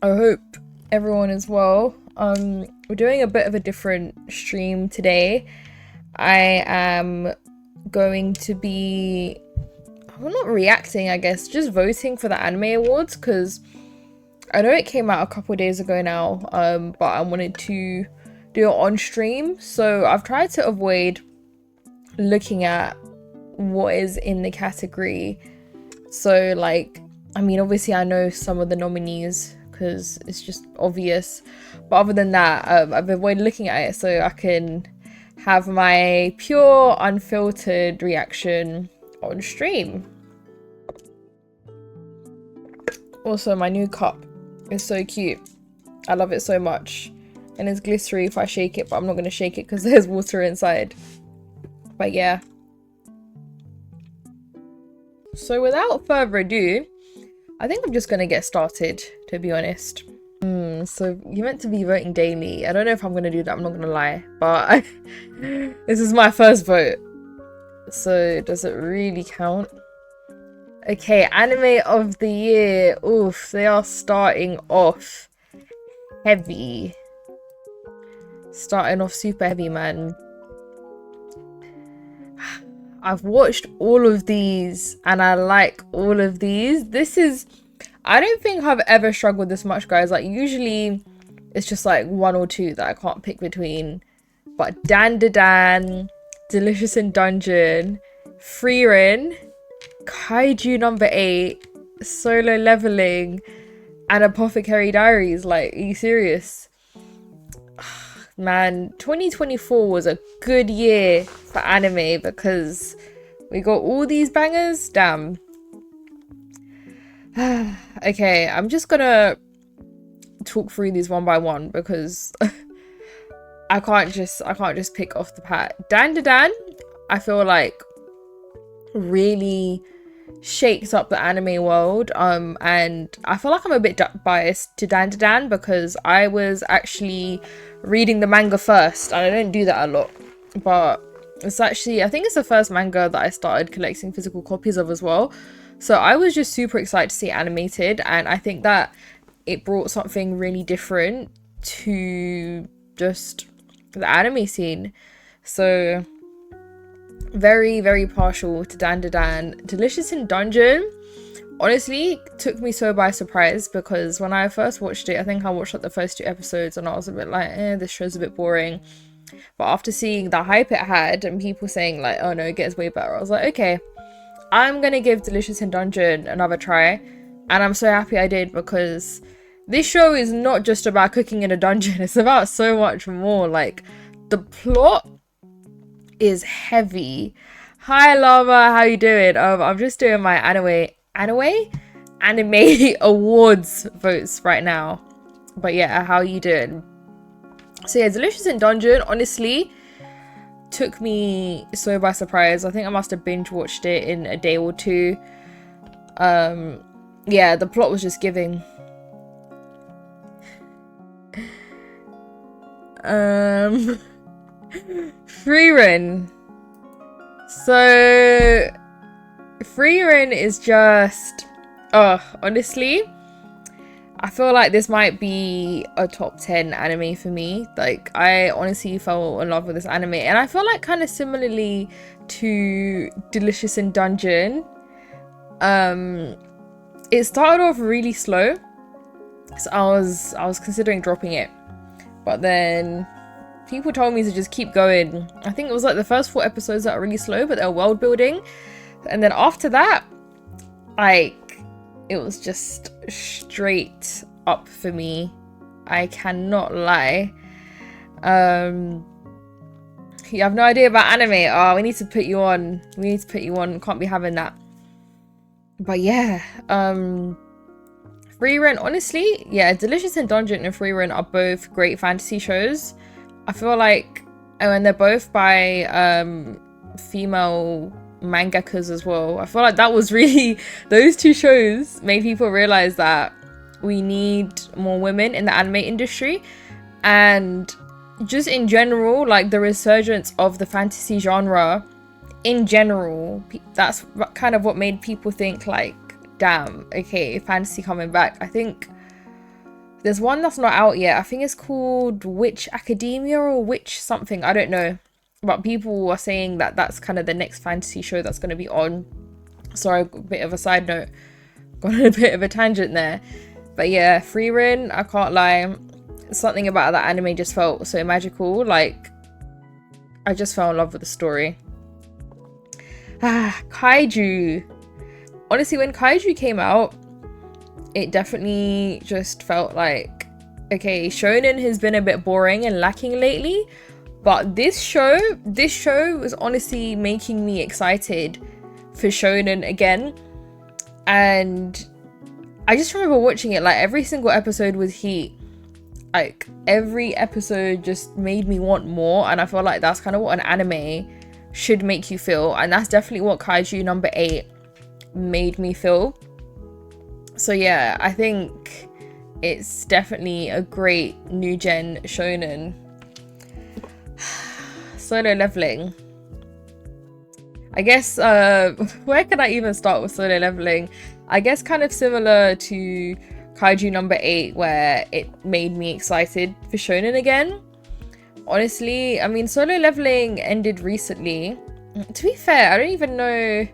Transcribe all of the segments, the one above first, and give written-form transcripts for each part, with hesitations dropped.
I hope everyone is well. We're doing a bit of a different stream today. I am going to be, well, not reacting, I guess, just voting for the anime awards because I know it came out a couple of days ago now, but I wanted to do it on stream. So I've tried to avoid looking at what is in the category. So like, I mean, obviously I know some of the nominees because it's just obvious, but other than that, I've avoided looking at it so I can have my pure unfiltered reaction on stream. Also, my new cup is so cute. I love it so much, and it's glittery if I shake it, but I'm not going to shake it because there's water inside. But yeah, so without further ado, I think I'm just gonna get started, to be honest. So you're meant to be voting daily. I don't know if I'm gonna do that, I'm not gonna lie, but this is my first vote, so does it really count? Okay, anime of the year. Oof, they are starting off heavy. Starting off super heavy, man. I've watched all of these and I like all of these. I don't think I've ever struggled this much, guys. Like, usually it's just like one or two that I can't pick between. But Dan, Delicious in Dungeon, Frieren, Kaiju number 8, Solo Leveling, and Apothecary Diaries. Like, are you serious? Man, 2024 was a good year for anime because we got all these bangers. Damn. Okay, I'm just gonna talk through these one by one because I can't just pick off the pat. Dan, I feel like really shakes up the anime world, and I feel like I'm a bit biased to Dan because I was actually reading the manga first, and I don't do that a lot, but it's actually, I think it's the first manga that I started collecting physical copies of as well. So I was just super excited to see it animated, and I think that it brought something really different to just the anime scene. So very, very partial to Dan. Delicious in Dungeon honestly took me so by surprise because when I first watched it, I think I watched like the first 2 episodes and I was a bit like, this show's a bit boring. But after seeing the hype it had and people saying like, oh no, it gets way better, I was like, okay, I'm gonna give Delicious in Dungeon another try. And I'm so happy I did because this show is not just about cooking in a dungeon, it's about so much more. Like, the plot is heavy. Hi Lava, how you doing? I'm just doing my anime awards votes right now. But yeah, how you doing? So yeah, Delicious in Dungeon honestly took me so by surprise. I think I must have binge watched it in a day or two. Yeah, the plot was just giving. Frieren. So Frieren is just, honestly, I feel like this might be a top 10 anime for me. Like, I honestly fell in love with this anime, and I feel like kind of similarly to Delicious in Dungeon, it started off really slow, so I was considering dropping it, but then people told me to just keep going. I think it was like the first 4 episodes that are really slow, but they're world building, and then after that, like, it was just straight up for me. I cannot lie. You have no idea about anime. Oh, we need to put you on. We need to put you on. Can't be having that. But yeah, Frieren, honestly, yeah, Delicious in Dungeon and Frieren are both great fantasy shows. I feel like, and they're both by female mangakas as well. I feel like that was really, those 2 shows made people realize that we need more women in the anime industry, and just in general, like the resurgence of the fantasy genre in general. That's kind of what made people think like, damn, okay, fantasy coming back. I think There's one that's not out yet. I think it's called Witch Academia or Witch something. I don't know. But people are saying that that's kind of the next fantasy show that's going to be on. Sorry, a bit of a side note. Got on a bit of a tangent there. But yeah, frieren, I can't lie. Something about that anime just felt so magical. Like, I just fell in love with the story. Kaiju. Honestly, when Kaiju came out, it definitely just felt like, okay, shonen has been a bit boring and lacking lately, but this show was honestly making me excited for shonen again. And I just remember watching it, like every single episode was heat. Like every episode just made me want more, and I feel like that's kind of what an anime should make you feel, and that's definitely what Kaiju number 8 made me feel. So yeah, I think it's definitely a great new gen shonen. Solo Leveling. I guess, where can I even start with Solo Leveling? I guess kind of similar to Kaiju number 8, where it made me excited for shonen again. Honestly, I mean, Solo Leveling ended recently. To be fair, I don't even know,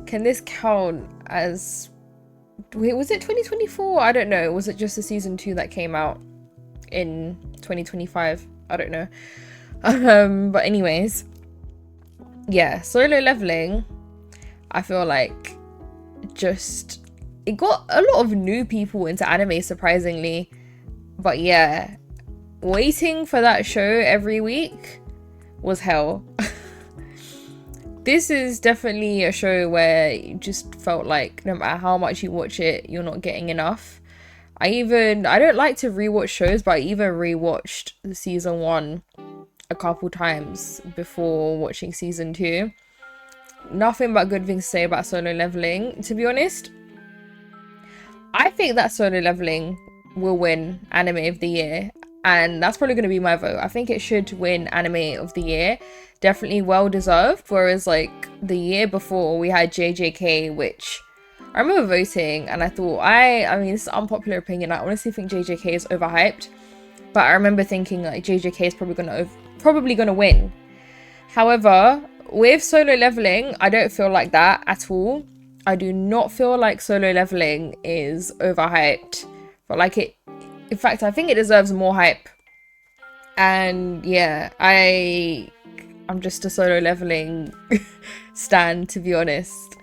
can this count as, wait, was it 2024? I don't know. Was it just the season 2 that came out in 2025? I don't know. But anyways, yeah, Solo Leveling, I feel like just, it got a lot of new people into anime, surprisingly. But yeah, waiting for that show every week was hell. This is definitely a show where you just felt like no matter how much you watch it, you're not getting enough. I don't like to rewatch shows, but I even rewatched the season 1 a couple times before watching season 2. Nothing but good things to say about Solo Leveling. To be honest, I think that Solo Leveling will win Anime of the Year, and that's probably going to be my vote. I think it should win Anime of the Year. Definitely well deserved. Whereas like the year before we had JJK, which I remember voting and I thought, I mean, this is unpopular opinion, I honestly think JJK is overhyped, but I remember thinking like JJK is probably gonna win. However, with Solo Leveling, I don't feel like that at all. I do not feel like Solo Leveling is overhyped, but like it, in fact, I think it deserves more hype. And yeah, I'm just a Solo Leveling stan, to be honest.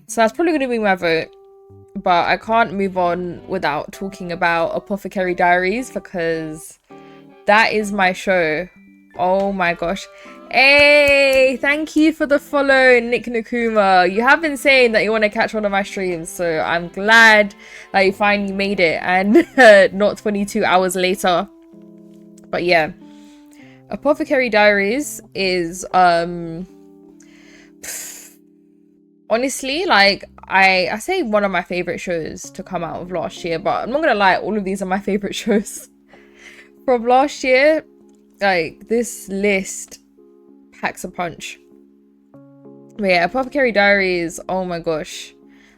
So that's probably going to be my vote. But I can't move on without talking about Apothecary Diaries, because that is my show. Oh my gosh. Hey, thank you for the follow, Nick Nakuma. You have been saying that you want to catch one of my streams, so I'm glad that you finally made it, and not 22 hours later. But yeah, Apothecary Diaries is honestly, like, I say one of my favorite shows to come out of last year, but I'm not gonna lie, all of these are my favorite shows from last year. Like, this list packs a punch. But yeah, Apothecary Diaries, oh my gosh,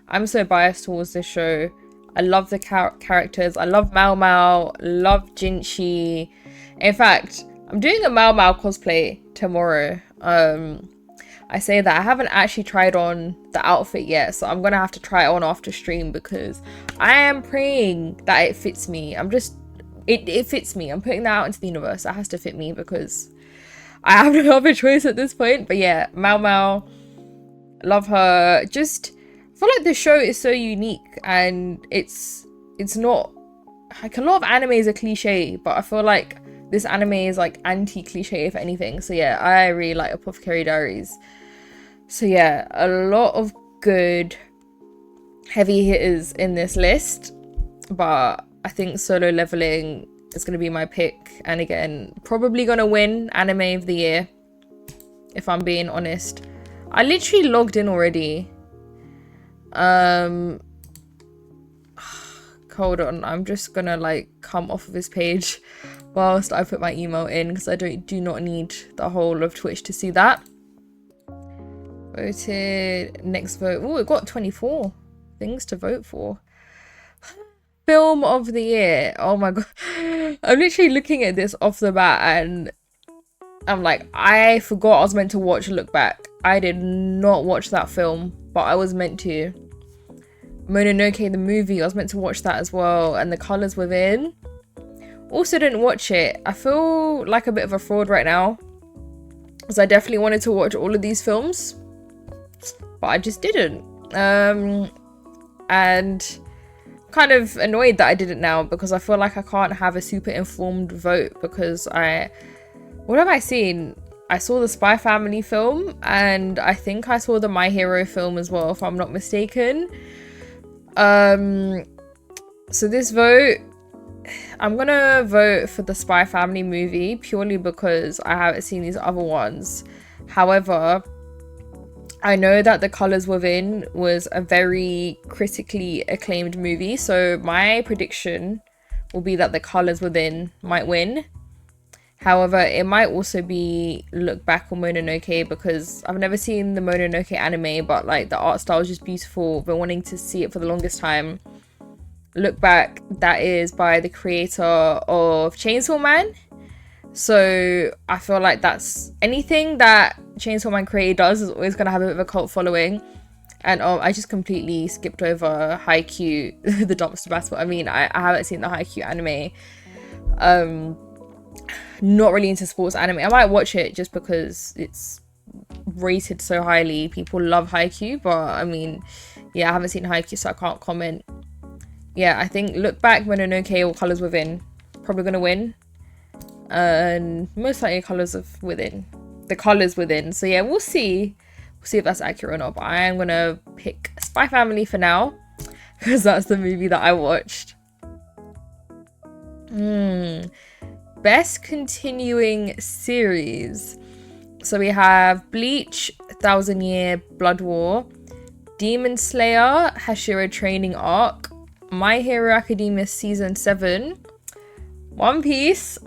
I'm so biased towards this show. I love the characters. I love Mao Mao, love Jinchi. In fact, I'm doing a Mao Mao cosplay tomorrow. I say that I haven't actually tried on the outfit yet, so I'm gonna have to try it on after stream, because I am praying that it fits me. It fits me. I'm putting that out into the universe. That has to fit me, because I have no other choice at this point. But yeah, Mao Mao, love her. Just, I feel like the show is so unique, and it's not like, a lot of animes are cliche, but I feel like this anime is like anti-cliche, if anything. So yeah, I really like Apothecary Diaries. So yeah, a lot of good heavy hitters in this list, but I think Solo Leveling is going to be my pick, and again, probably going to win Anime of the Year, if I'm being honest. I literally logged in already. Hold on, I'm just gonna like come off of this page whilst I put my email in, because I do not need the whole of Twitch to see that. Voted, next vote. Oh, it got 24 things to vote for. Film of the year. Oh my god. I'm literally looking at this off the bat and I'm like, I forgot I was meant to watch Look Back. I did not watch that film, but I was meant to. Mononoke the movie, I was meant to watch that as well. And The Colors Within. Also didn't watch it. I feel like a bit of a fraud right now, because I definitely wanted to watch all of these films, but I just didn't. And kind of annoyed that I didn't now, because I feel like I can't have a super informed vote, because what have I seen? I saw the Spy Family film, and I think I saw the My Hero film as well, if I'm not mistaken. So this vote, I'm gonna vote for the Spy Family movie purely because I haven't seen these other ones. However, I know that The Colors Within was a very critically acclaimed movie, so my prediction will be that The Colors Within might win. However, it might also be Look Back or Mononoke, because I've never seen the Mononoke anime, but like the art style is just beautiful. I've been wanting to see it for the longest time. Look Back, that is by the creator of Chainsaw Man. So I feel like that's anything that Chainsaw Man creator does is always going to have a bit of a cult following. And I just completely skipped over Haikyuu, the dumpster basket. I mean, I haven't seen the Haikyuu anime. Not really into sports anime. I might watch it just because it's rated so highly. People love Haikyuu, but I mean, yeah, I haven't seen Haikyuu, so I can't comment. Yeah, I think Look Back, Mononoke, or Colors Within probably gonna win, and most likely The Colors Within. So yeah, we'll see if that's accurate or not. But I am gonna pick Spy Family for now, because that's the movie that I watched. Best continuing series. So we have Bleach, 1,000 Year Blood War, Demon Slayer, Hashira Training Arc, My Hero Academia Season 7, One Piece,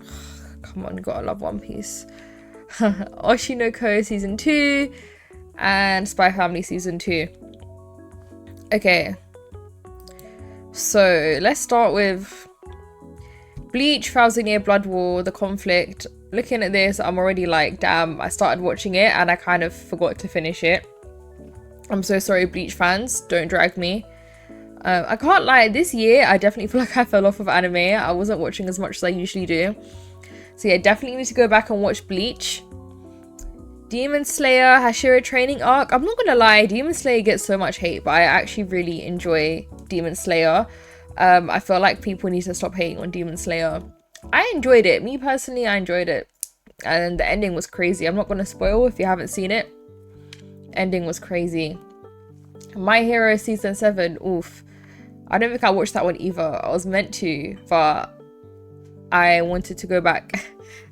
come on, gotta love One Piece, Oshinoko Season 2, and Spy Family Season 2. Okay, so let's start with Bleach, 1,000 Year Blood War, The Conflict. Looking at this, I'm already like, damn, I started watching it and I kind of forgot to finish it. I'm so sorry, Bleach fans, don't drag me. I can't lie, this year I definitely feel like I fell off of anime. I wasn't watching as much as I usually do. So yeah, definitely need to go back and watch Bleach. Demon Slayer, Hashira Training Arc. I'm not gonna lie, Demon Slayer gets so much hate, but I actually really enjoy Demon Slayer. I feel like people need to stop hating on Demon Slayer. I enjoyed it. Me personally, I enjoyed it. And the ending was crazy. I'm not going to spoil if you haven't seen it. Ending was crazy. My Hero Season 7. Oof. I don't think I watched that one either. I was meant to, but I wanted to go back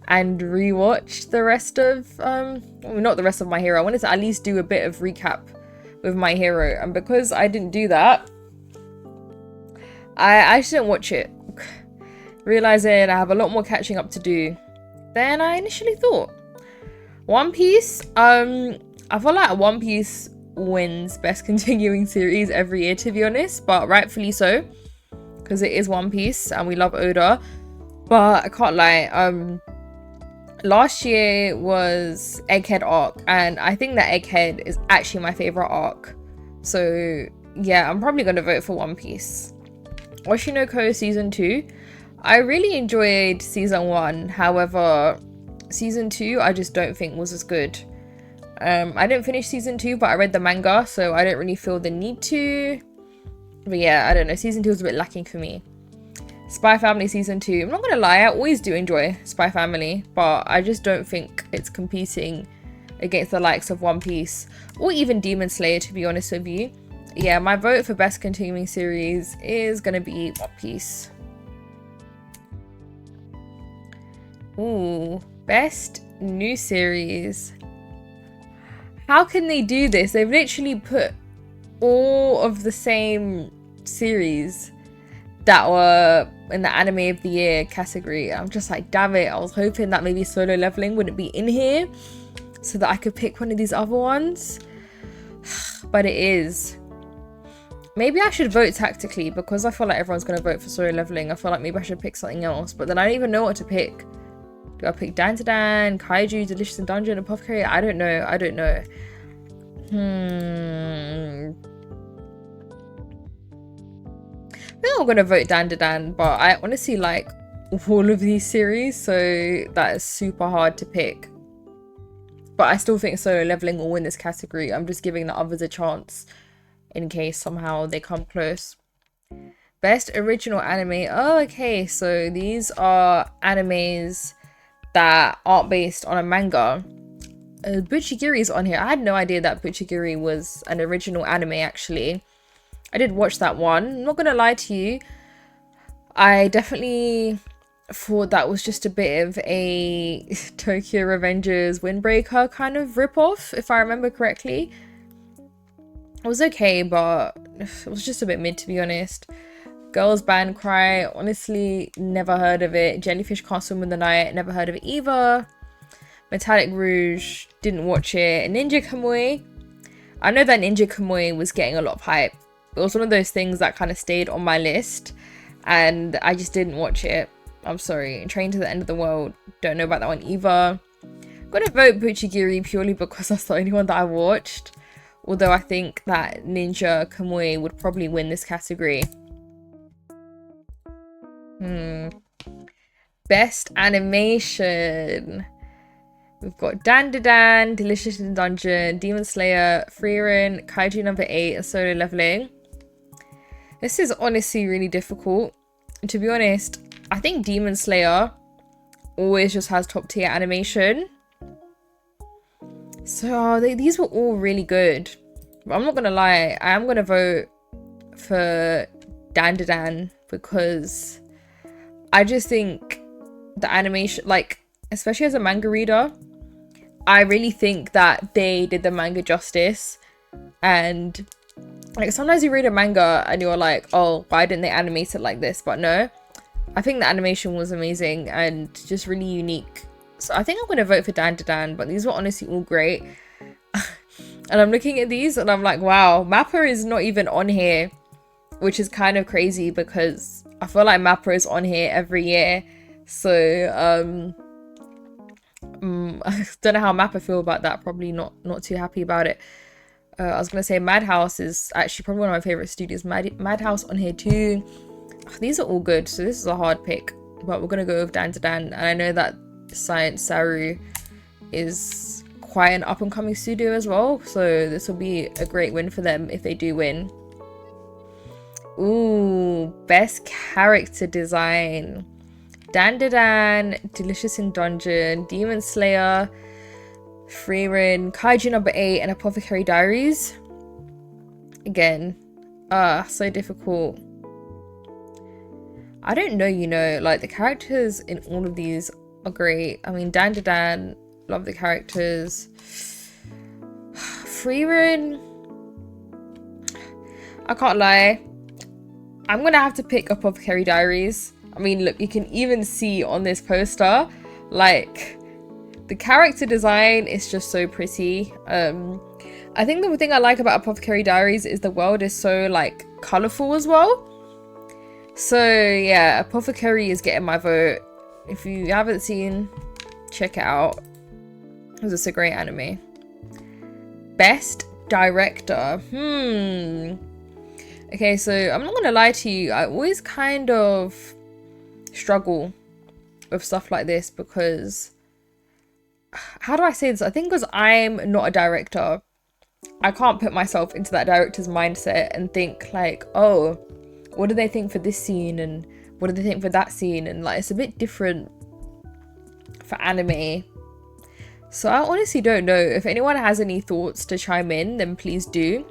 and rewatch the rest of, not the rest of My Hero. I wanted to at least do a bit of recap with My Hero. And because I didn't do that, I just didn't watch it, realizing I have a lot more catching up to do than I initially thought. One Piece, I feel like One Piece wins best continuing series every year, to be honest, but rightfully so, because it is One Piece and we love Oda. But I can't lie, last year was Egghead arc, and I think that Egghead is actually my favorite arc. So yeah, I'm probably gonna vote for One Piece. Oshinoko Season 2. I really enjoyed Season 1. However, Season 2 I just don't think was as good. I didn't finish Season 2, but I read the manga, so I don't really feel the need to. But yeah, I don't know. Season 2 was a bit lacking for me. Spy Family Season 2. I'm not gonna lie, I always do enjoy Spy Family, but I just don't think it's competing against the likes of One Piece or even Demon Slayer, to be honest with you. Yeah, my vote for best continuing series is gonna be One Piece. Ooh, best new series. How can they do this? They've literally put all of the same series that were in the anime of the year category. I'm just like, damn it. I was hoping that maybe Solo Leveling wouldn't be in here so that I could pick one of these other ones. But it is. Maybe I should vote tactically because I feel like everyone's going to vote for Solo Leveling. I feel like maybe I should pick something else, but then I don't even know what to pick. Do I pick Dan, Kaiju, Delicious in Dungeon, Apothecary? I don't know. I think I'm going to vote Dan, but I honestly like all of these series, so that is super hard to pick. But I still think Solo Leveling will win this category. I'm just giving the others a chance in case somehow they come close. Best original anime. Oh, okay. So these are animes that aren't based on a manga. Buchigiri is on here. I had no idea that Buchigiri was an original anime, actually. I did watch that one. I'm not going to lie to you. I definitely thought that was just a bit of a Tokyo Revengers Windbreaker kind of ripoff, if I remember correctly. It was okay, but it was just a bit mid, to be honest. Girls Band Cry, honestly, never heard of it. Jellyfish Can't Swim in the Night, never heard of it either. Metallic Rouge, didn't watch it. Ninja Kamui, I know that Ninja Kamui was getting a lot of hype. It was one of those things that kind of stayed on my list, and I just didn't watch it. I'm sorry. Train to the End of the World, don't know about that one either. I'm gonna vote Buchigiri purely because that's the only one that I watched. Although I think that Ninja Kamui would probably win this category. Best animation. We've got Dan, Delicious in Dungeon, Demon Slayer, frieren, Kaiju number 8, and Solo Leveling. This is honestly really difficult. To be honest, I think Demon Slayer always just has top tier animation. So these were all really good. But I'm not gonna lie, I am gonna vote for Dan because I just think the animation, like, especially as a manga reader, I really think that they did the manga justice. And like sometimes you read a manga and you're like, oh, why didn't they animate it like this? But no, I think the animation was amazing and just really unique. So I think I'm going to vote for Dan, but these were honestly all great. And I'm looking at these and I'm like, wow, Mappa is not even on here, which is kind of crazy because I feel like Mappa is on here every year. So I don't know how Mappa feel about that. Probably not too happy about it. I was going to say Madhouse is actually probably one of my favorite studios. Madhouse on here too. These are all good, so this is a hard pick, but we're going to go with Dan. And I know that Science Saru is quite an up-and-coming studio as well, so this will be a great win for them if they do win. Ooh, best character design. Dan, Delicious in Dungeon, Demon Slayer, frieren, Kaiju number 8, and Apothecary Diaries. Again, so difficult. I don't know, you know, like the characters in all of these are great. I mean, Dan, love the characters. frieren, I can't lie, I'm gonna have to pick Apothecary Diaries. I mean, look, you can even see on this poster, like, the character design is just so pretty. I think the thing I like about Apothecary Diaries is the world is so, like, colourful as well. So, yeah, Apothecary is getting my vote. If you haven't seen, check it out. Because it's a great anime. Best Director. Okay, so I'm not gonna lie to you. I always kind of struggle with stuff like this because, how do I say this? I think because I'm not a director, I can't put myself into that director's mindset and think like, oh, what do they think for this scene and what do they think for that scene? And like, it's a bit different for anime. So I honestly don't know. If anyone has any thoughts to chime in, then please do.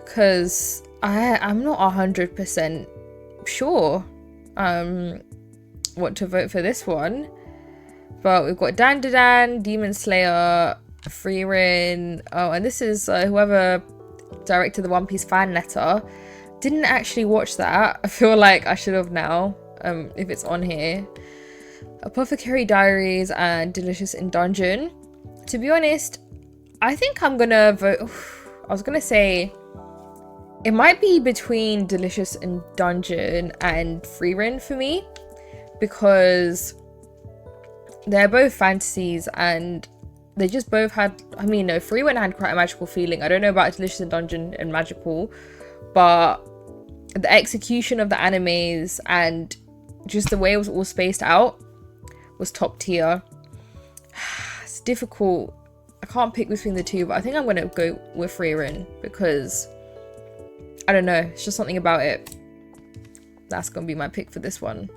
Because I'm not 100% sure what to vote for this one. But we've got Dan, Demon Slayer, frieren. Oh, and this is whoever directed the One Piece fan letter. Didn't actually watch that. I feel like I should have now, if it's on here. Apothecary Diaries and Delicious in Dungeon. To be honest, I think I'm gonna vote. I was gonna say It might be between Delicious in Dungeon and Frieren for me, because they're both fantasies and they just both had, I mean, no, Frieren had quite a magical feeling. I don't know about Delicious in Dungeon and magical, but the execution of the animes and just the way it was all spaced out was top tier. It's difficult. I can't pick between the two, but I think I'm going to go with Frieren because I don't know, it's just something about it. That's gonna be my pick for this one.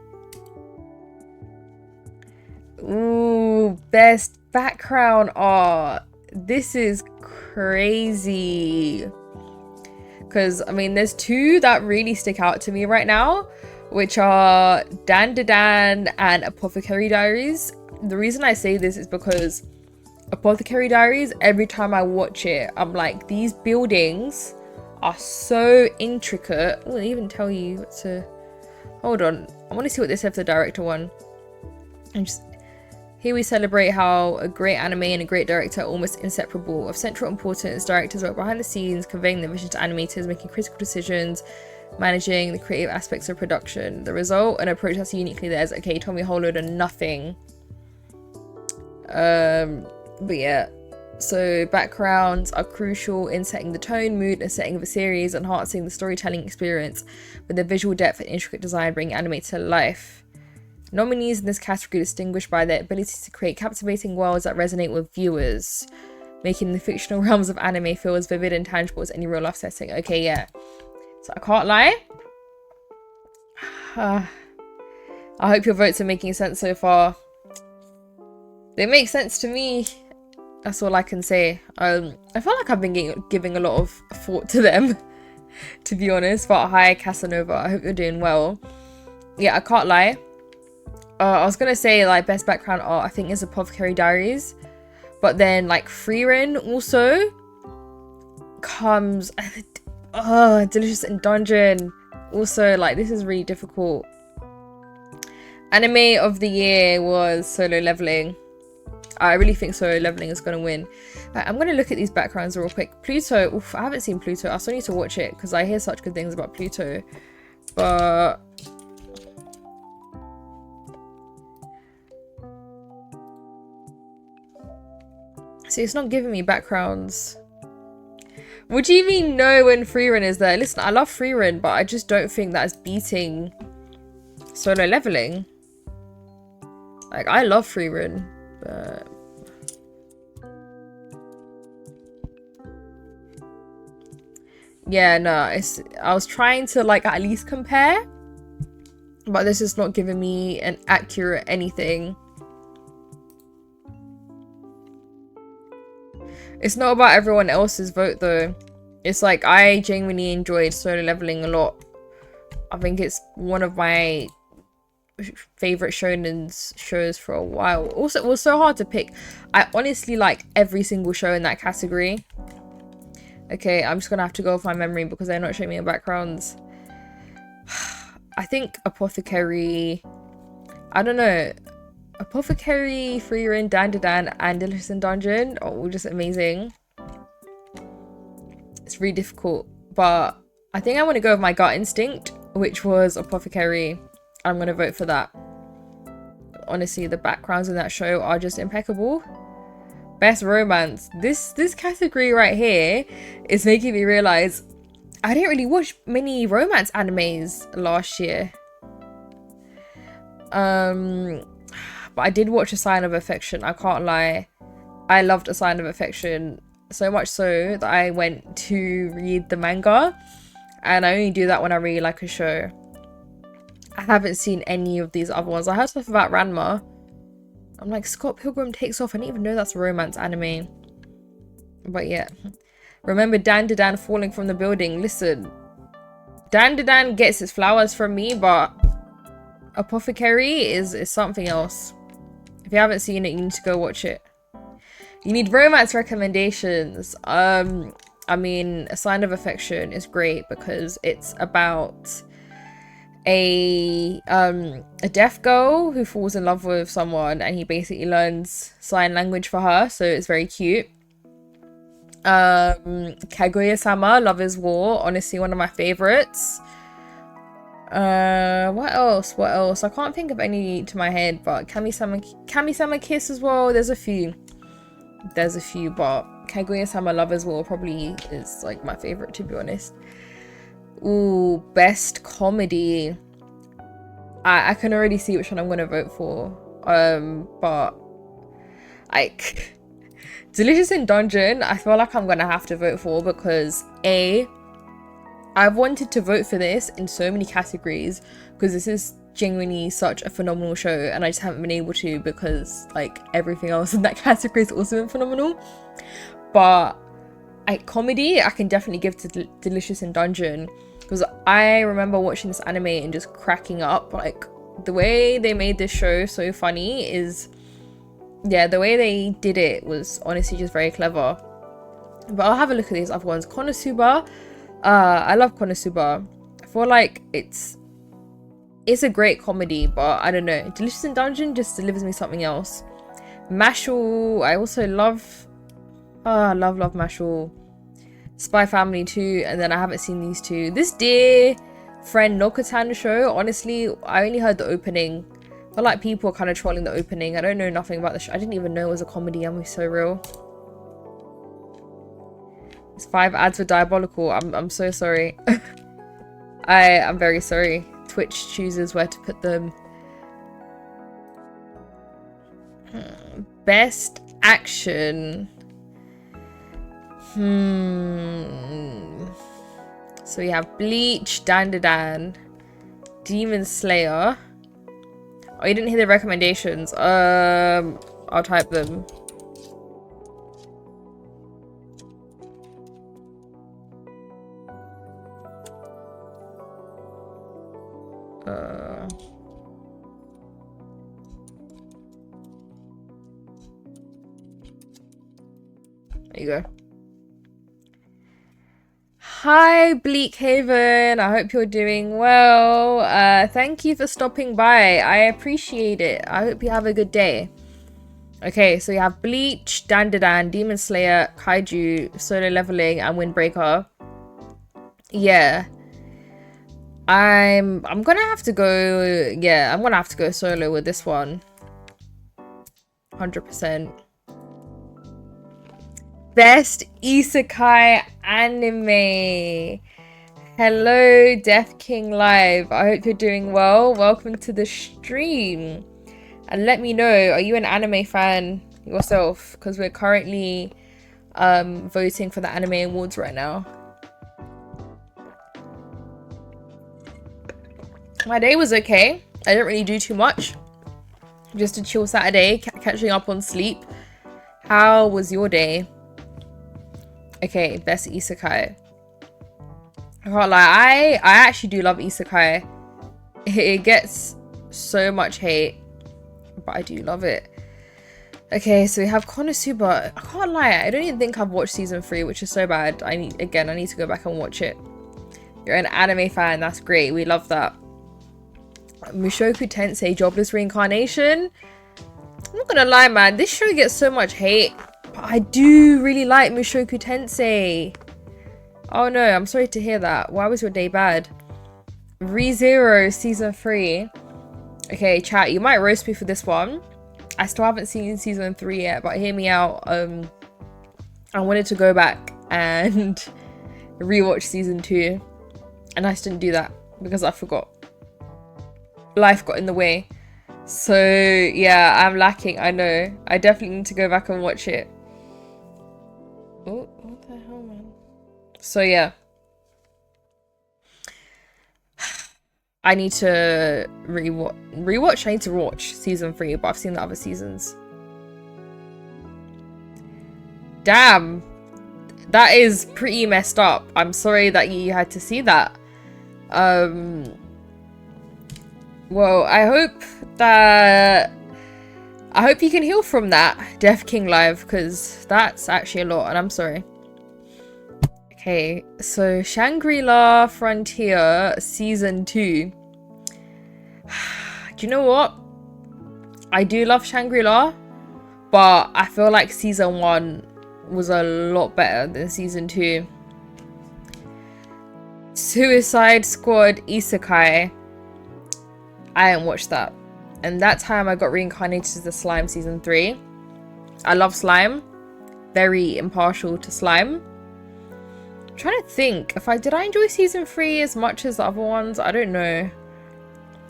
Ooh, best background art. This is crazy. Because, I mean, there's two that really stick out to me right now, which are Dan and Apothecary Diaries. The reason I say this is because Apothecary Diaries, every time I watch it, I'm like, these buildings are so intricate. I won't even tell you what to... Hold on. I want to see what they said for the director one. And just... Here we celebrate how a great anime and a great director are almost inseparable. Of central importance, directors work behind the scenes, conveying their vision to animators, making critical decisions, managing the creative aspects of production. The result, an approach that's uniquely theirs. Okay, you told me a whole load of nothing. But yeah. So backgrounds are crucial in setting the tone, mood, and setting of a series, enhancing the storytelling experience with their visual depth and intricate design, bringing anime to life. Nominees in this category are distinguished by their ability to create captivating worlds that resonate with viewers, making the fictional realms of anime feel as vivid and tangible as any real-life setting. Okay, yeah. So I can't lie. I hope your votes are making sense so far. They make sense to me. That's all I can say. I feel like I've been giving a lot of thought to them, to be honest. But hi, Casanova. I hope you're doing well. Yeah, I can't lie. I was gonna say like best background art, I think is Apothecary Diaries, but then like Frieren also comes. Delicious in Dungeon. Also, like, this is really difficult. Anime of the year was Solo Leveling. I really think Solo Leveling is gonna win. I'm gonna look at these backgrounds real quick. Pluto. Oof, I haven't seen Pluto. I still need to watch it because I hear such good things about Pluto. But see, it's not giving me backgrounds. What do you mean no when Frieren is there? Listen, I love Frieren, but I just don't think that's beating Solo Leveling. Like, I love Frieren, but... yeah, no, it's... I was trying to, like, at least compare, but this is not giving me an accurate anything. It's not about everyone else's vote though. It's like, I genuinely enjoyed Solo Leveling a lot. I think it's one of my favorite shonen shows for a while. Also, it was so hard to pick. I honestly like every single show in that category. Okay, I'm just gonna have to go off my memory because they're not showing me the backgrounds. I think Apothecary... I don't know. Apothecary, Frieren, Dan, and Delicious in Dungeon are all just amazing. It's really difficult, but I think I want to go with my gut instinct, which was Apothecary. I'm going to vote for that. Honestly, the backgrounds in that show are just impeccable. Best romance. This category right here is making me realize I didn't really watch many romance animes last year. But I did watch A Sign of Affection. I can't lie. I loved A Sign of Affection. So much so that I went to read the manga. And I only do that when I really like a show. I haven't seen any of these other ones. I heard stuff about Ranma. I'm like, Scott Pilgrim Takes Off. I didn't even know that's a romance anime. But yeah. Remember Dan falling from the building. Listen. Dan gets his flowers from me, but Apothecary is something else. If you haven't seen it, you need to go watch it. You need romance recommendations. I mean, A Sign of Affection is great because it's about a deaf girl who falls in love with someone and he basically learns sign language for her, so it's very cute. Kaguya-sama, Love is War, honestly one of my favorites. What else? I can't think of any to my head, but Kami-sama Kiss as well. There's a few, but Kaguya-sama, Love is War probably is like my favorite, to be honest. Ooh, best comedy. I can already see which one I'm gonna vote for. But like Delicious in Dungeon, I feel like I'm gonna have to vote for, because I've wanted to vote for this in so many categories because this is genuinely such a phenomenal show, and I just haven't been able to because like everything else in that category has also been phenomenal. But comedy, I can definitely give to Delicious in Dungeon, because I remember watching this anime and just cracking up. Like the way they made this show so funny is, yeah, the way they did it was honestly just very clever. But I'll have a look at these other ones. Konosuba, I love Konosuba. I feel like it's a great comedy, but I don't know, Delicious in Dungeon just delivers me something else. Mashal, I also love, love Mashal. Spy Family 2, and then I haven't seen these two. This Dear Friend Nokatan show, honestly, I only heard the opening. I feel like people are kind of trolling the opening. I don't know nothing about the show. I didn't even know it was a comedy. I'm so real. It's 5 ads were diabolical. I'm so sorry. I'm very sorry. Twitch chooses where to put them. Best action. So we have Bleach, Dan, Demon Slayer. Oh, you didn't hear the recommendations. I'll type them. There you go. Hi, Bleak Haven. I hope you're doing well. Thank you for stopping by. I appreciate it. I hope you have a good day. Okay, so you have Bleach, Dan, Demon Slayer, Kaiju, Solo Leveling, and Windbreaker. Yeah. I'm gonna have to go, yeah, I'm gonna have to go solo with this one. 100%. Best Isekai Anime. Hello, Death King Live. I hope you're doing well. Welcome to the stream. And let me know, are you an anime fan yourself? Because we're currently voting for the Anime Awards right now. My day was okay. I didn't really do too much. Just a chill Saturday, catching up on sleep. How was your day? Okay, best isekai. I can't lie, I actually do love isekai. It gets so much hate, but I do love it. Okay, so we have Konosuba. I can't lie, I don't even think I've watched season 3, which is so bad. I need to go back and watch it. You're an anime fan, that's great. We love that. Mushoku Tensei, Jobless Reincarnation. I'm not gonna lie, man, this show gets so much hate, but I do really like Mushoku Tensei. Oh no, I'm sorry to hear that. Why was your day bad? ReZero season 3. Okay, chat, you might roast me for this one. I still haven't seen season 3 yet, but hear me out. I wanted to go back and rewatch season 2, and I just didn't do that because I forgot. Life got in the way. So yeah, I'm lacking. I know. I definitely need to go back and watch it. Oh, what the hell, man? So yeah, I need to rewatch. I need to watch season 3, but I've seen the other seasons. Damn, that is pretty messed up. I'm sorry that you had to see that. Well, I hope you can heal from that, Death King Live, because that's actually a lot, and I'm sorry. Okay, so Shangri-La Frontier Season 2. Do you know what? I do love Shangri-La, but I feel like Season 1 was a lot better than season 2. Suicide Squad Isekai. I didn't watch that. And that time I got reincarnated as the slime season 3. I love slime. Very impartial to slime. I'm trying to think if did I enjoy season 3 as much as the other ones? I don't know.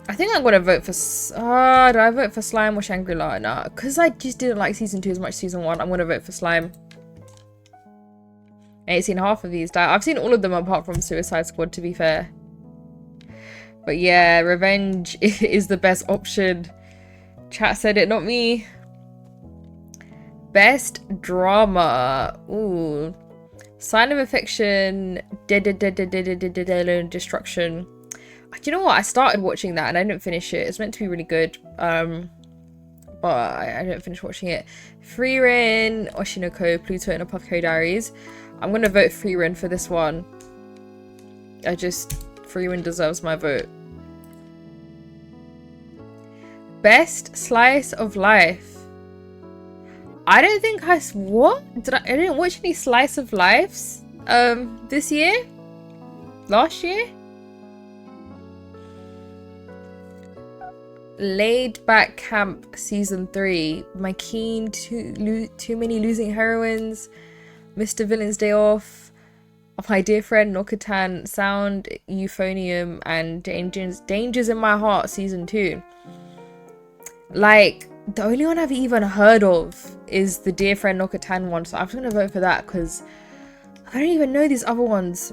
I think I'm gonna vote for did I vote for slime or Shangri-La? Nah, because I just didn't like season 2 as much as season 1. I'm gonna vote for slime. I ain't seen half of these. I've seen all of them apart from Suicide Squad, to be fair. But yeah, revenge is the best option. Chat said it, not me. Best drama. Ooh. Sign of Affection. Destruction. Do you know what? I started watching that and I didn't finish it. It's meant to be really good. But I didn't finish watching it. Frieren, Oshinoko, Pluto, and Apothecary Diaries. I'm gonna vote Frieren for this one. Frieren deserves my vote. Best slice of life. I don't think I didn't watch any slice of lives this year? Last year? Laid Back Camp season 3. My Keen, too many losing heroines. Mr. Villain's Day Off. My Dear Friend Nokatan, Sound Euphonium, and Dangers in My Heart season 2. Like, the only one I've even heard of is the Dear Friend Nokatan one, so I'm just gonna vote for that because I don't even know these other ones.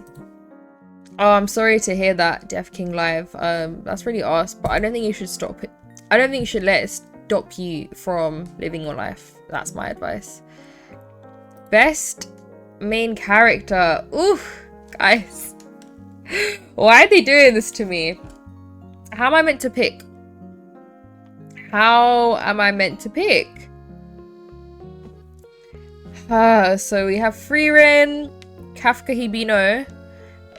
Oh, I'm sorry to hear that, Death King Live. That's really arse, but I don't think you should stop it. I don't think you should let it stop you from living your life. That's my advice. Best main character. Oof, guys. Why are they doing this to me? How am I meant to pick? How am I meant to pick? So we have Frieren, Kafka Hibino,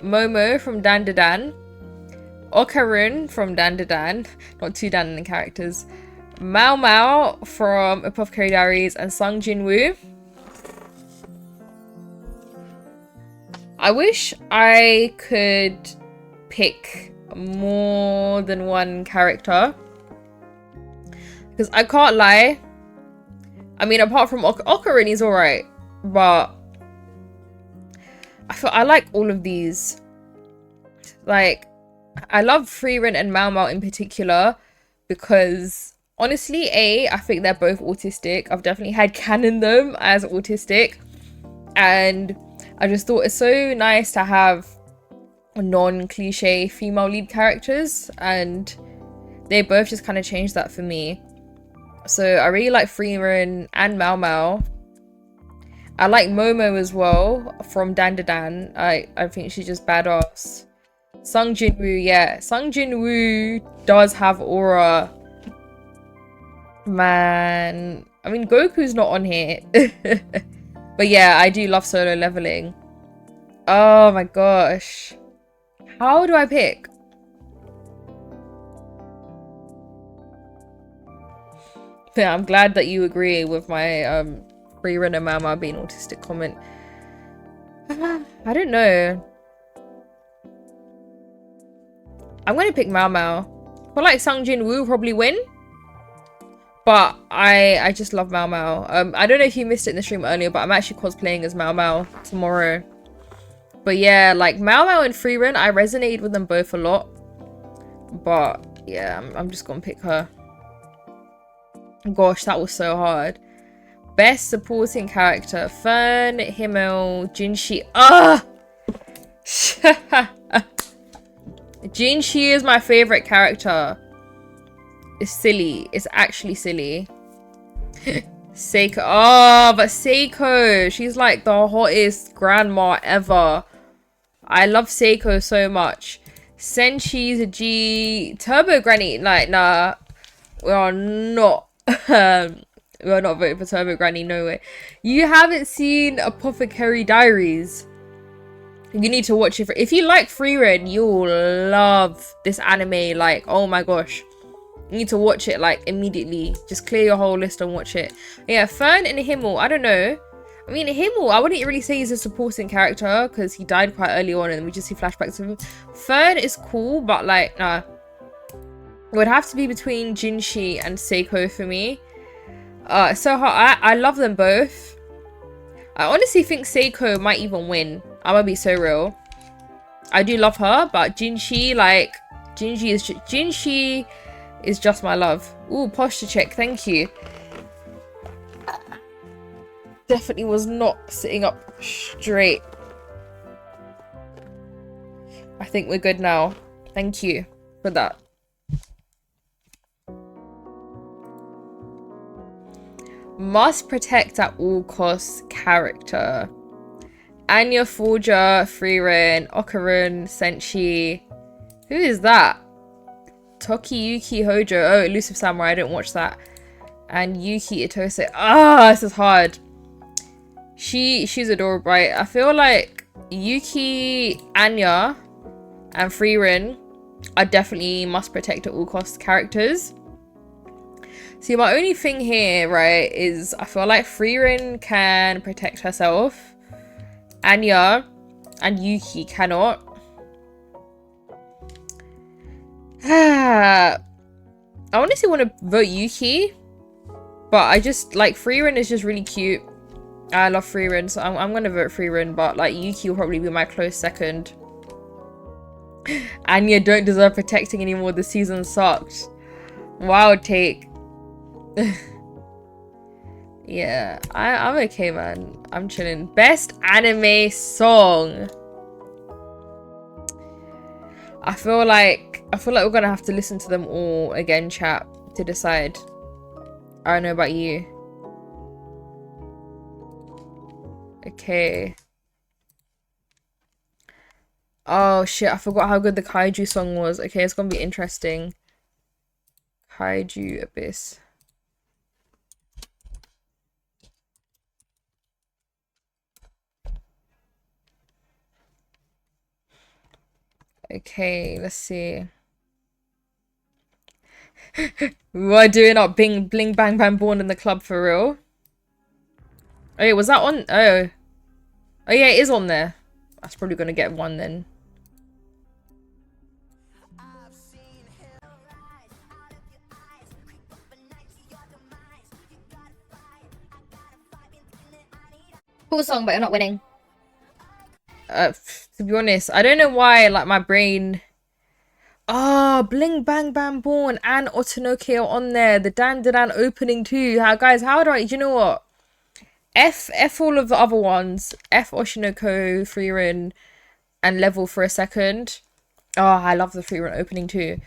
Momo from Dandadan, Okarun from Dandadan, not two Dandadan characters, Mao Mao from Apothecary Diaries, and Sung Jin-woo. I wish I could pick more than one character, because I can't lie. I mean, apart from Okarun, he's alright, but I like all of these. Like, I love Frieren and Mao Mao in particular because, honestly, I think they're both autistic. I've definitely had canon them as autistic, and I just thought it's so nice to have non-cliche female lead characters, and they both just kind of changed that for me. So I really like Frieren and Mao Mao. I like Momo as well from Dandadan. I think she's just badass. Sung Jin-woo, yeah. Sung Jin-woo does have aura. Man. I mean, Goku's not on here. But yeah, I do love Solo Leveling. Oh my gosh. How do I pick? Yeah, I'm glad that you agree with my Frieren and Mao Mao being autistic comment. I don't know. I'm gonna pick Mao Mao. I feel like Sung Jin-woo will probably win, but I just love Mao Mao. I don't know if you missed it in the stream earlier, but I'm actually cosplaying as Mao Mao tomorrow. But yeah, like Mao Mao and Frieren, I resonated with them both a lot. But yeah, I'm just gonna pick her. Gosh, that was so hard. Best supporting character: Fern, Himmel, Jinshi. Jinshi is my favorite character. It's silly. It's actually silly. Seiko. Oh, but Seiko. She's like the hottest grandma ever. I love Seiko so much. Senshi's a G. Turbo Granny. Like, nah. We are not. We are not voting for Turbo Granny. No way. You haven't seen Apothecary Diaries. You need to watch it. If you like Frieren, you'll love this anime. Like, oh my gosh. You need to watch it like immediately. Just clear your whole list and watch it. Yeah, Fern and Himmel. I don't know. I mean, Himmel, I wouldn't really say he's a supporting character because he died quite early on and we just see flashbacks of him. Third is cool, but like, nah. It would have to be between Jinshi and Seiko for me. So hard. I love them both. I honestly think Seiko might even win. I'm gonna be so real. I do love her, but Jinshi, like, Jinshi is just my love. Ooh, posture check, thank you. Definitely was not sitting up straight. I think we're good now. Thank you for that. Must protect at all costs character. Anya, Forger, frieren, Okarun, Senshi. Who is that? Tokiyuki Hojo. Oh, Elusive Samurai. I didn't watch that. And Yuki Itose. Ah, this is hard. She's adorable, right? I feel like Yuki, Anya, and frieren are definitely must protect at all costs characters. See, my only thing here, right, is I feel like frieren can protect herself. Anya and Yuki cannot. I honestly want to vote Yuki, but I just like frieren is just really cute. I love frieren, so I'm gonna vote frieren, but like Yuki will probably be my close second. Anya don't deserve protecting anymore. The season sucked. Wild take. Yeah, I'm okay, man. I'm chilling. Best anime song. I feel like we're gonna have to listen to them all again, chat, to decide. I don't know about you. Okay. Oh shit, I forgot how good the kaiju song was. Okay, it's gonna be interesting. Kaiju Abyss. Okay, let's see. We're doing up Bing Bling Bang Bang Born in the club for real. Oh, yeah, was that on? Oh. Oh yeah, it is on there. That's probably gonna get one then. Cool song, but you're not winning. To be honest, I don't know why, like, my brain... Ah, Bling Bang Bang Born and Otonoke are on there. The Dan Dan opening too. Guys, how do you know what? F all of the other ones. F Oshinoko, frieren, and Level for a second. Oh, I love the frieren opening too.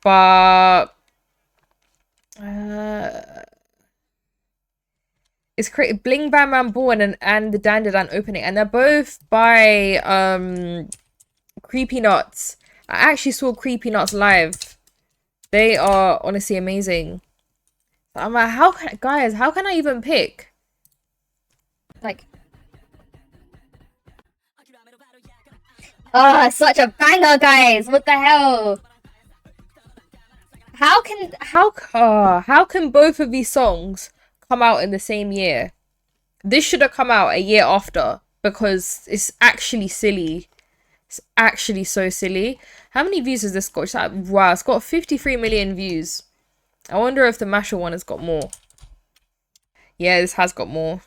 But... it's created Bling Bang Bang Born and the Dan Dan opening. And they're both by Creepy Nuts. I actually saw Creepy Nuts live. They are honestly amazing. I'm like, guys, how can I even pick? Like, oh, such a banger, guys! What the hell? How can both of these songs come out in the same year? This should have come out a year after because it's actually silly. It's actually so silly. How many views has this got? Wow, it's got 53 million views. I wonder if the Masher one has got more. Yeah, this has got more.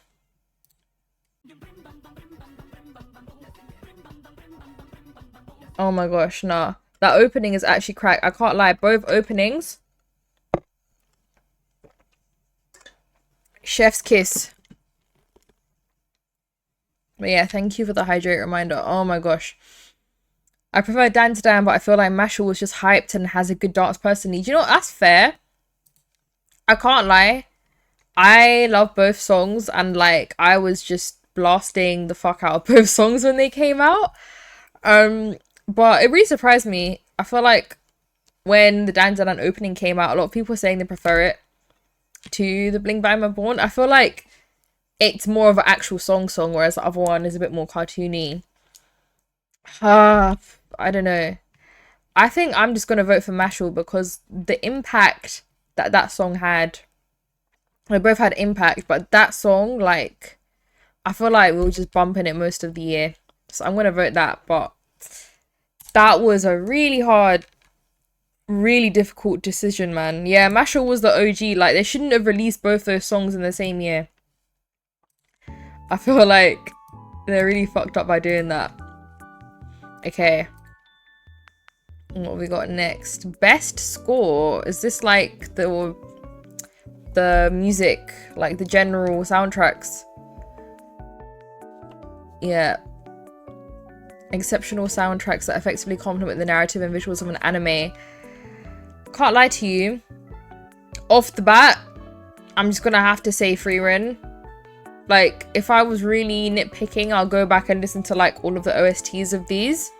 Oh my gosh, nah. That opening is actually cracked. I can't lie. Both openings. Chef's kiss. But yeah, thank you for the hydrate reminder. Oh my gosh. I prefer Dan to Dan, but I feel like Masher was just hyped and has a good dance personally. Do you know what? That's fair. I can't lie. I love both songs and like I was just blasting the fuck out of both songs when they came out. But it really surprised me. I feel like when the Dan Dan opening came out, a lot of people were saying they prefer it to the Bling Bang Bang Born. I feel like it's more of an actual song, whereas the other one is a bit more cartoony. I don't know. I think I'm just gonna vote for Mashal because the impact that song had. They both had impact, but that song, like, I feel like we were just bumping it most of the year. So I'm gonna vote that, but that was a really hard, really difficult decision, man. Yeah, Mashal was the OG. Like, they shouldn't have released both those songs in the same year. I feel like they're really fucked up by doing that. Okay. What have we got next? Best score. Is this like the music, like the general soundtracks? Yeah. Exceptional soundtracks that effectively complement the narrative and visuals of an anime. Can't lie to you. Off the bat, I'm just gonna have to say frieren. Like, if I was really nitpicking, I'll go back and listen to like all of the OSTs of these.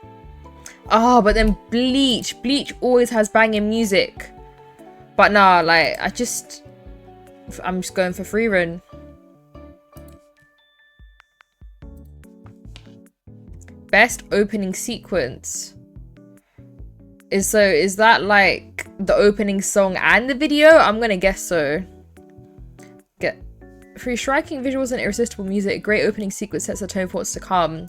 Oh, but then Bleach always has banging music. But nah, like, I'm just going for frieren. Best opening sequence. Is that like the opening song and the video? I'm gonna guess so. Through striking visuals and irresistible music, a great opening sequence sets the tone for what's to come.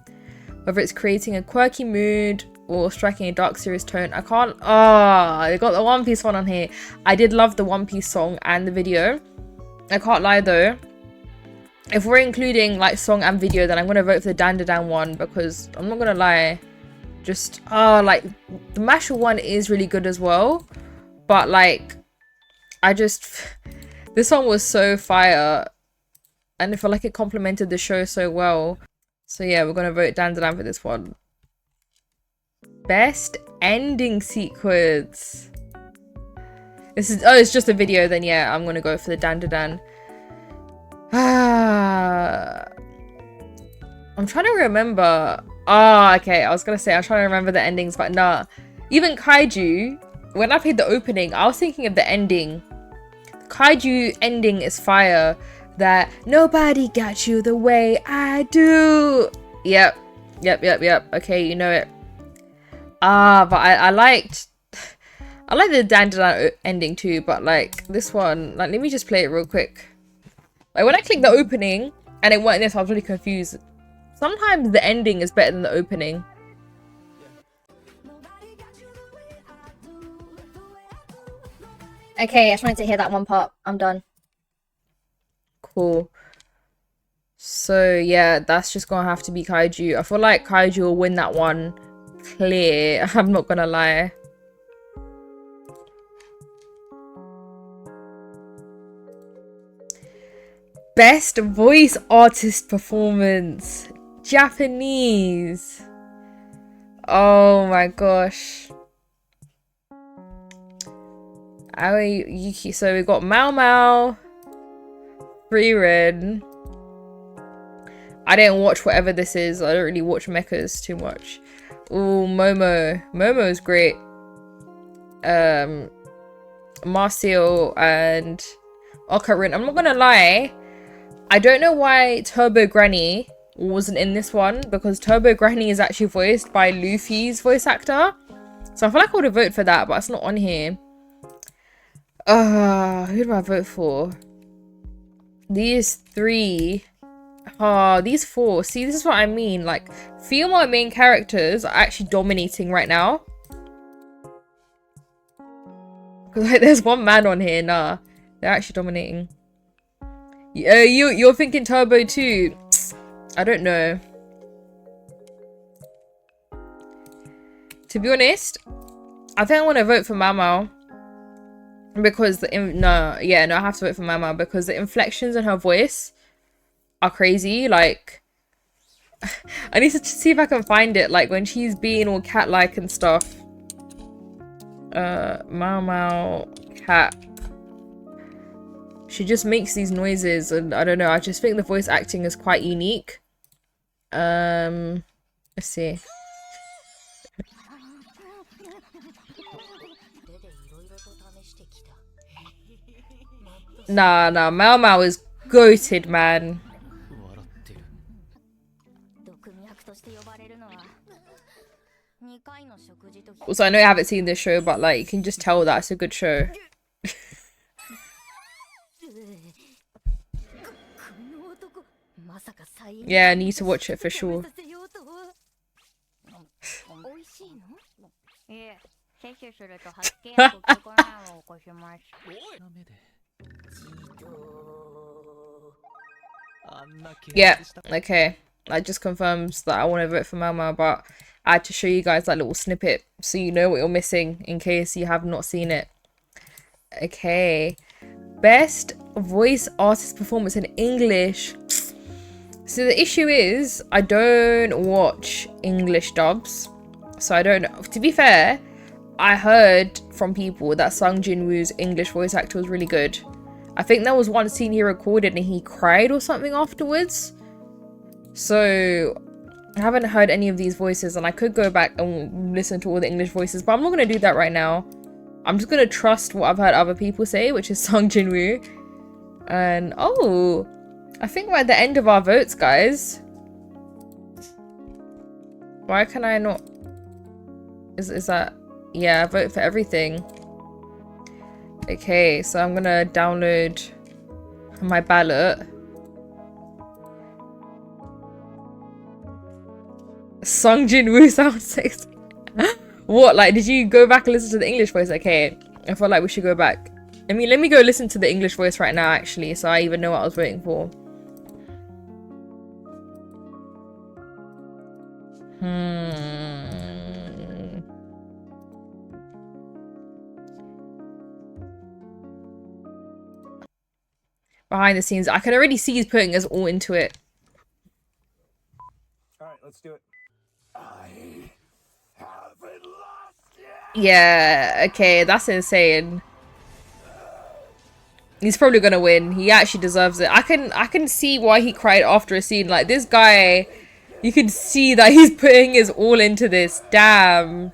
Whether it's creating a quirky mood or striking a dark, serious tone. I can't... Oh, they got the One Piece one on here. I did love the One Piece song and the video. I can't lie though. If we're including like song and video, then I'm going to vote for the Dan Dan one because I'm not going to lie. Just... Oh, like the Masha one is really good as well. But like, I just... This song was so fire. And I feel like it complemented the show so well. So yeah, we're gonna vote Dan Dan for this one. Best ending sequence. This is... Oh, it's just a video. Then yeah, I'm gonna go for the Dan Dan. I'm trying to remember. Ah, okay. I was gonna say I'm trying to remember the endings, but nah. Even Kaiju, when I played the opening, I was thinking of the ending. Kaiju ending is fire. That nobody got you the way I do. Yep. Okay, you know it. But I liked the Dan Dan ending too, but like this one, like let me just play it real quick. Like when I clicked the opening and it went this, I was really confused. Sometimes the ending is better than the opening. Okay, I just wanted to hear that one part. I'm done. Cool. So yeah, that's just gonna have to be Kaiju. I feel like Kaiju will win that one clear. I'm not gonna lie. Best voice artist performance. Japanese. Oh my gosh. Aoi Yuki. So we got Mao Mao, frieren. I didn't watch whatever this is. I don't really watch mechas too much. Ooh, Momo. Momo's great. Marcial and Ocarina. I'm not gonna lie. I don't know why Turbo Granny wasn't in this one because Turbo Granny is actually voiced by Luffy's voice actor. So I feel like I would have voted for that, but it's not on here. Who do I vote for? These three. These four. See, this is what I mean. Like, female main characters are actually dominating right now. Because like, there's one man on here. Nah, they're actually dominating. You're thinking Turbo too. I don't know. To be honest, I think I want to vote for Mama because I have to vote for Mama because the inflections in her voice are crazy. Like, I need to see if I can find it. Like when she's being all cat-like and stuff. Mao cat. She just makes these noises and I don't know, I just think the voice acting is quite unique. Let's see. Nah, Mao Mao is goated, man. Also, I know you haven't seen this show, but like, you can just tell that it's a good show. Yeah, I need to watch it for sure. Yeah, okay. That just confirms that I want to vote for Mama, but I had to show you guys that little snippet so you know what you're missing in case you have not seen it. Okay. Best voice artist performance in English. So the issue is I don't watch English dubs. So I don't know. To be fair, I heard from people that Sung Jin-woo's English voice actor was really good. I think there was one scene he recorded and he cried or something afterwards. So I haven't heard any of these voices and I could go back and listen to all the English voices, but I'm not going to do that right now. I'm just going to trust what I've heard other people say, which is Sung Jin-woo. And oh, I think we're at the end of our votes, guys. Why can I not? Is that? Yeah, vote for everything. Okay, so I'm gonna download my ballot. Sung Jin-woo sounds sexy. What? Like, did you go back and listen to the English voice? Okay, I feel like we should go back. I mean, let me go listen to the English voice right now, actually, so I even know what I was waiting for. Behind the scenes, I can already see he's putting us all into it. Alright, let's do it. I haven't lost yet. Yeah, okay, that's insane. He's probably gonna win. He actually deserves it. I can see why he cried after a scene. Like, this guy, you can see that he's putting his all into this. Damn.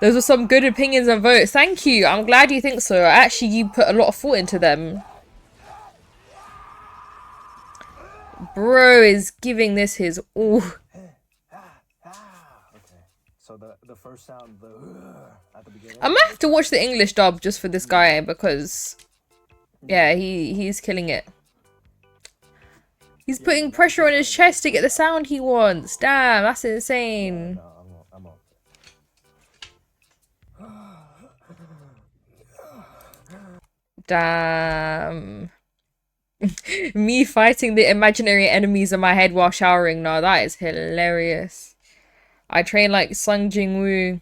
Those were some good opinions and votes. Thank you. I'm glad you think so. Actually, you put a lot of thought into them. Bro is giving this his all. Okay, so the first sound, at the beginning. I might have to watch the English dub just for this guy because, yeah, he's killing it. He's putting pressure on his chest to get the sound he wants. Damn, that's insane. No, I'm on. Damn. Me fighting the imaginary enemies in my head while showering. No, that is hilarious. I train like Sung Jin-woo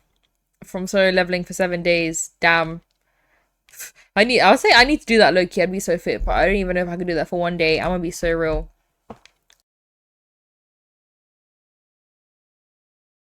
from solo leveling for 7 days. Damn. I would say I need to do that low-key. I'd be so fit, but I don't even know if I could do that for 1 day. I'm gonna be so real.